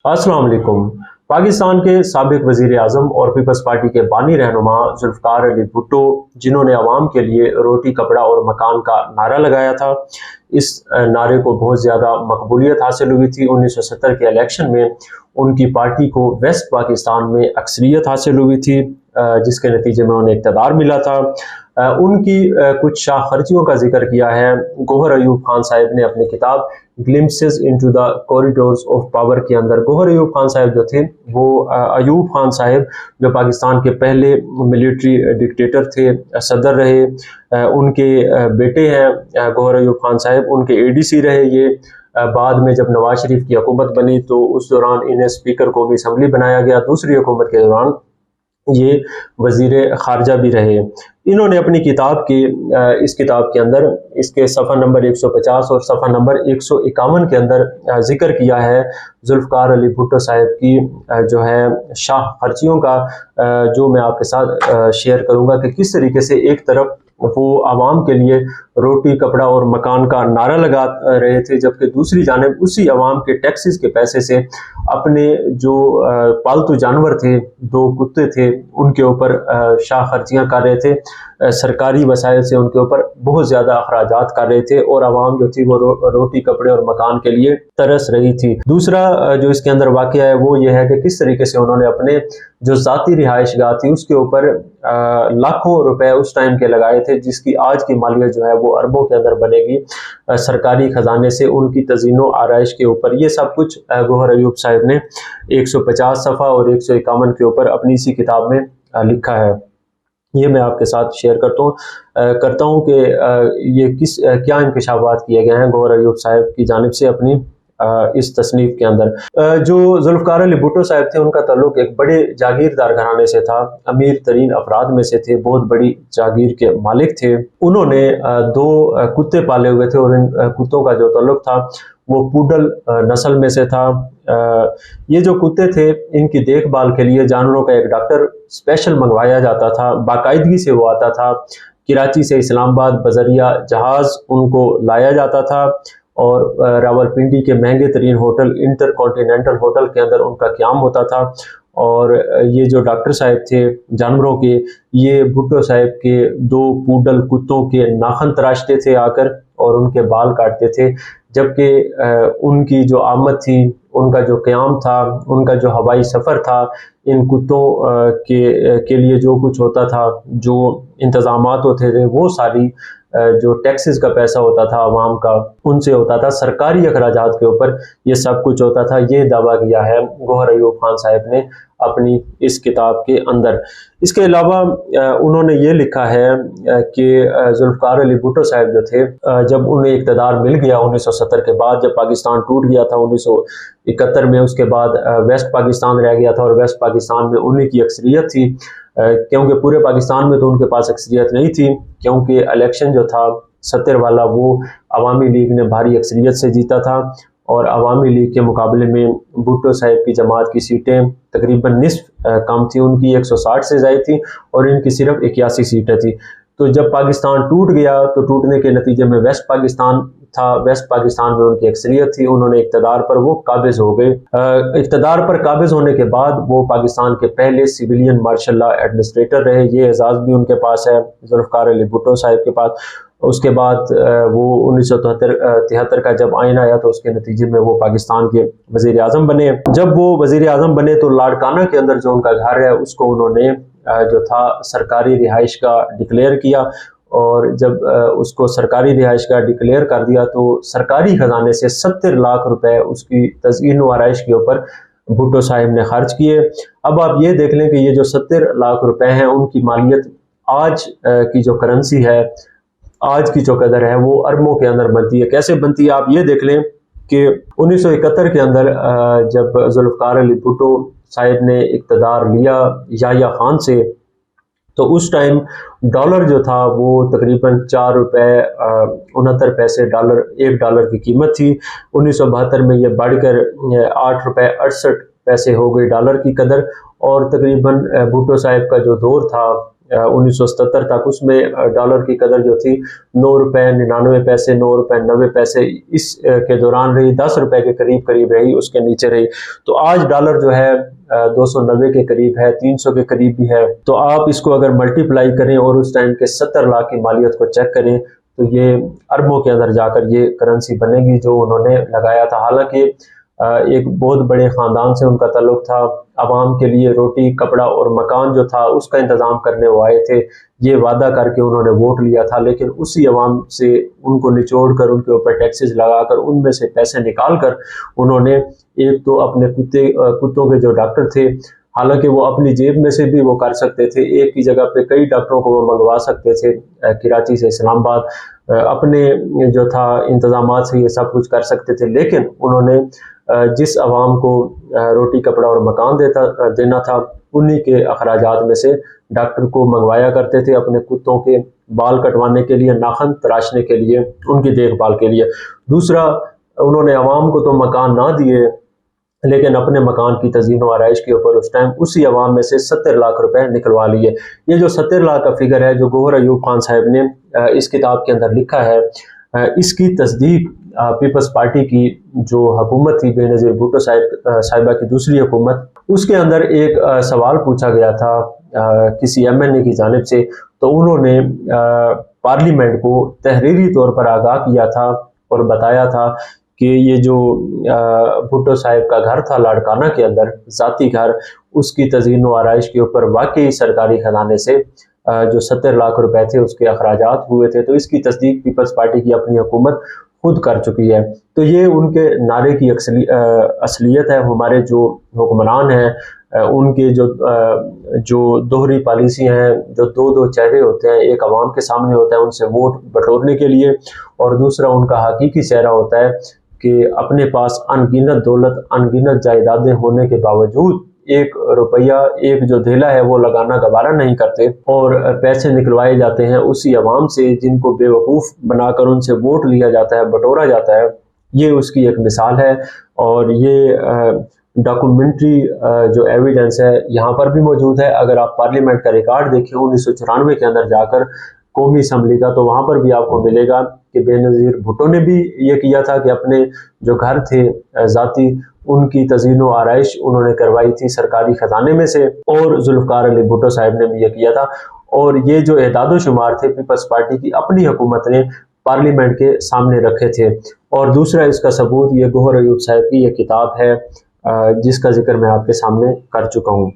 अस्सलाम वालेकुम। पाकिस्तान के साबिक वज़ीर आज़म और पीपल्स पार्टी के बानी रहनुमा जुल्फ़िकार अली भुट्टो, जिन्होंने अवाम के लिए रोटी कपड़ा और मकान का नारा लगाया था, इस नारे को बहुत ज़्यादा मकबूलियत हासिल हुई थी। 1970 के इलेक्शन में उनकी पार्टी को वेस्ट पाकिस्तान में अक्सरियत हासिल हुई थी, जिसके नतीजे में उन्हें इक़्तिदार मिला था। उनकी कुछ शाह खर्चियों का जिक्र किया है गौहर अयूब खान साहब ने अपनी किताब glimpses into the corridors of power के अंदर। गौहर अयूब खान साहब जो थे वो अयूब खान साहब जो पाकिस्तान के पहले मिलिट्री डिक्टेटर थे, सदर रहे, उनके बेटे हैं गौहर अयूब खान साहब, उनके एडीसी रहे ये। बाद में जब नवाज शरीफ की हुकूमत बनी तो उस दौरान इन्हें स्पीकर कौमी असम्बली बनाया गया। दूसरी हुकूमत के दौरान ये वज़ीर ख़ारजा भी रहे। इन्होंने अपनी किताब के इस किताब के अंदर इसके सफ़ा नंबर 150 और सफ़ा नंबर 151 के अंदर जिक्र किया है जुल्फ़िकार अली भुट्टो साहब की जो है शाह खर्चियों का, जो मैं आपके साथ शेयर करूँगा कि किस तरीके से एक तरफ वो आवाम के लिए रोटी कपड़ा और मकान का नारा लगा रहे थे, जबकि दूसरी जानिब उसी आवाम के टैक्सेस के पैसे से अपने जो पालतू जानवर थे, 2 कुत्ते थे, उनके ऊपर शाह खर्चियाँ कर रहे थे, सरकारी वसाइल से उनके ऊपर बहुत ज़्यादा अखराजात कर रहे थे और आवाम जो थी वो रोटी कपड़े और मकान के लिए तरस रही थी। दूसरा जो इसके अंदर वाक़या है वो ये है कि किस तरीके से उन्होंने अपने जो ज़ाती रिहाइश गाह थी उसके ऊपर लाखों रुपए उस टाइम के लगाए थे, जिसकी आज की मालियत जो है वो अरबों के अंदर बनेगी सरकारी खजाने से, उनकी तज़ीनो आराइश के ऊपर। ये सब कुछ गौहर अयूब साहब ने 150 सफ़ा और 151 के ऊपर अपनी इसी किताब में लिखा है। ये मैं आपके साथ शेयर करता हूँ कि ये क्या इंकशाफात किए गए हैं गौहर अयूब साहब की जानिब से अपनी इस तसनीफ के अंदर। जो जुल्फ़िकार अली भुट्टो साहब थे उनका ताल्लुक एक बड़े जागीरदार घराने से था, अमीर तरीन अफराद में से थे, बहुत बड़ी जागीर के मालिक थे। उन्होंने 2 कुत्ते पाले हुए थे और इन कुत्तों का जो ताल्लुक था वो पूडल नस्ल में से था। ये जो कुत्ते थे इनकी देखभाल के लिए जानवरों का एक डॉक्टर स्पेशल मंगवाया जाता था, बाकायदगी से वो आता था। कराची से इस्लामाबाद बजरिया जहाज़ उनको लाया जाता था और रावलपिंडी के महंगे तरीन होटल इंटर कॉन्टिनेंटल होटल के अंदर उनका क़याम होता था। और ये जो डॉक्टर साहब थे जानवरों के, ये भुट्टो साहब के 2 पूडल कुत्तों के नाखन तराशते थे आकर और उनके बाल काटते थे, जबकि उनकी जो आमद थी, उनका जो क़याम था, उनका जो हवाई सफ़र था, इन कुत्तों के लिए जो कुछ होता था, जो इंतज़ामात होते थे, वो सारी जो टैक्सेस का पैसा होता था आवाम का, उनसे होता था, सरकारी अखराजात के ऊपर ये सब कुछ होता था। ये दावा किया है गौहर अयूब खान साहब ने अपनी इस किताब के अंदर। इसके अलावा उन्होंने ये लिखा है कि जुल्फ़िकार अली भुट्टो साहब जो थे, जब उन्हें इक़्तिदार मिल गया 1970 के बाद, जब पाकिस्तान टूट गया था 1971 में, उसके बाद वेस्ट पाकिस्तान रह गया था और वेस्ट पाकिस्तान में उन्हीं की अक्सरियत थी, क्योंकि पूरे पाकिस्तान में तो उनके पास अक्सरियत नहीं थी, क्योंकि इलेक्शन जो था 70 वाला वो अवामी लीग ने भारी अक्सरियत से जीता था और अवामी लीग के मुकाबले में भुट्टो साहब की जमात की सीटें तकरीबन निस्फ कम थी, उनकी 160 से ज़ायद थी और इनकी सिर्फ 81 सीटें थी। तो जब पाकिस्तान टूट गया तो टूटने के नतीजे में वेस्ट पाकिस्तान था, वेस्ट पाकिस्तान में उनकी अक्सरियत थी, उन्होंने इक़्तिदार पर वो काबिज हो गए। इक़्तिदार पर काबिज होने के बाद वो पाकिस्तान के पहले सिविलियन मार्शल लॉ एडमिनिस्ट्रेटर रहे, ये एजाज़ भी उनके पास है जुल्फ़िकार अली भुट्टो साहब के पास। उसके बाद वो 1973 का जब आइन आया तो उसके नतीजे में वो पाकिस्तान के वज़ीर आज़म बने। जब वो वज़ीर आज़म बने तो लाड़काना के अंदर जो उनका घर है उसको उन्होंने जो था सरकारी रिहाइश का डिक्लेयर किया, और जब उसको सरकारी रिहाइश का डिक्लेयर कर दिया तो सरकारी खजाने से 70 लाख रुपए उसकी तज़यीन व आराइश के ऊपर भुट्टो साहब ने खर्च किए। अब आप ये देख लें कि ये जो 70 लाख रुपए हैं उनकी मालियत आज की जो करेंसी है, आज की जो कदर है वो अरबों के अंदर बनती है। कैसे बनती है आप ये देख लें कि 1971 के अंदर जब जुल्फ़िकार अली भुट्टो साहब ने इक़्तिदार लिया याह्या खान से, तो उस टाइम डॉलर जो था वो तकरीबन 4 रुपए 69 पैसे डॉलर, 1 डॉलर की कीमत थी। 1972 में ये बढ़कर 8 रुपए 68 पैसे हो गई डॉलर की कदर, और तकरीबन भुट्टो साहब का जो दौर था 1977 तक, उसमें डॉलर की कदर जो थी 9 रुपए 99 पैसे, 9 रुपए 90 पैसे इस के दौरान रही, 10 रुपए के करीब रही, उसके नीचे रही। तो आज डॉलर जो है 290 के करीब है, 300 के करीब भी है। तो आप इसको अगर मल्टीप्लाई करें और उस टाइम के 70 लाख की मालियत को चेक करें तो ये अरबों के अंदर जाकर ये करेंसी बनेगी जो उन्होंने लगाया था। हालांकि एक बहुत बड़े ख़ानदान से उनका ताल्लुक था, आवाम के लिए रोटी कपड़ा और मकान जो था उसका इंतज़ाम करने वो आए थे, ये वादा करके उन्होंने वोट लिया था। लेकिन उसी आवाम से उनको निचोड़ कर, उनके ऊपर टैक्सेस लगाकर, उनमें से पैसे निकाल कर उन्होंने एक तो अपने कुत्तों के जो डॉक्टर थे, हालांकि वो अपनी जेब में से भी वो कर सकते थे, एक ही जगह पे कई डॉक्टरों को वो मंगवा सकते थे, कराची से इस्लामाबाद, अपने जो था इंतजामात से ये सब कुछ कर सकते थे। लेकिन उन्होंने जिस आवाम को रोटी कपड़ा और मकान देना था, उन्हीं के अखराजात में से डॉक्टर को मंगवाया करते थे अपने कुत्तों के बाल कटवाने के लिए, नाखून तराशने के लिए, उनकी देखभाल के लिए। दूसरा, उन्होंने आवाम को तो मकान ना दिए, लेकिन अपने मकान की तज़ीन व आराइश के ऊपर उस टाइम उसी अवाम में से 70 लाख रुपए निकलवा लिए। ये जो 70 लाख का फिगर है जो गौहर अयूब खान साहब ने इस किताब के अंदर लिखा है, इसकी तस्दीक पीपल्स पार्टी की जो हुकूमत थी बेनज़ीर भुट्टो साहिबा की दूसरी हुकूमत, उसके अंदर एक सवाल पूछा गया था किसी MNA की जानिब से, तो उन्होंने पार्लियामेंट को तहरीरी तौर पर आगाह किया था और बताया था कि ये जो भुट्टो साहब का घर था लाड़काना के अंदर, ज़ाती घर, उसकी तज़ीन व आराइश के ऊपर वाकई सरकारी खजाने से जो 70 लाख रुपए थे उसके अखराजात हुए थे। तो इसकी तस्दीक पीपल्स पार्टी की अपनी हुकूमत खुद कर चुकी है। तो ये उनके नारे की असलियत है। हमारे जो हुक्मरान हैं उनके जो दोहरी पॉलिसी हैं, जो दो चेहरे होते हैं, एक आवाम के सामने होता है उनसे वोट बटोरने के लिए, और दूसरा उनका हकीकी चेहरा होता है कि अपने पास अनगिनत दौलत, अनगिनत जायदादें होने के बावजूद 1 रुपया, एक जो धेला है वो लगाना गवारा नहीं करते, और पैसे निकलवाए जाते हैं उसी अवाम से जिनको बेवकूफ़ बनाकर उनसे वोट लिया जाता है, बटोरा जाता है। ये उसकी एक मिसाल है। और ये डॉक्यूमेंट्री जो एविडेंस है यहाँ पर भी मौजूद है। अगर आप पार्लियामेंट का रिकॉर्ड देखें 1994 के अंदर जाकर कौमी असम्बली का, तो वहाँ पर भी आपको मिलेगा कि बेनज़ीर भुट्टो ने भी ये किया था कि अपने जो घर थे ज़ाती, उनकी तज़ीन व आराइश उन्होंने करवाई थी सरकारी ख़जाने में से, और जुल्फ़िकार अली भुट्टो साहब ने भी ये किया था। और ये जो एदाद शुमार थे पीपल्स पार्टी की अपनी हुकूमत ने पार्लियामेंट के सामने रखे थे। और दूसरा इसका सबूत ये गौहर अयूब साहब की ये किताब है जिसका जिक्र मैं आपके सामने कर चुका हूँ।